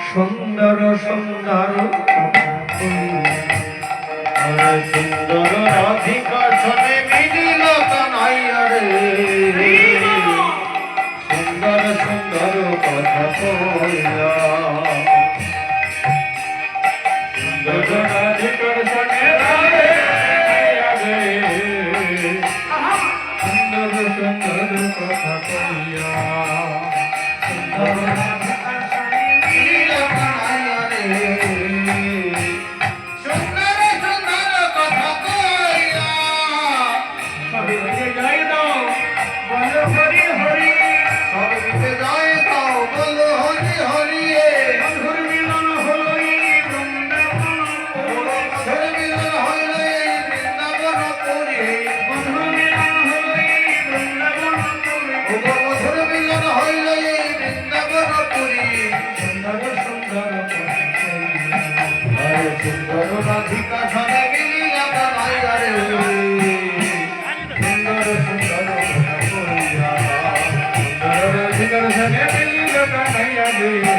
সুন্দর সুন্দর সুন্দর রাধিকা শোনে মিলিল কানাইয়া রে সুন্দর সুন্দর কথা কইয়া সুন্দর রাধিকার শোনে সুন্দর সুন্দর কথা কইয়া সুন্দর রাধিকা শোনে মিলিল কানাইয়া রে সুন্দর সুন্দর কথা কইয়া সুন্দর রাধিকার শোনে মিলিল কানাইয়া রে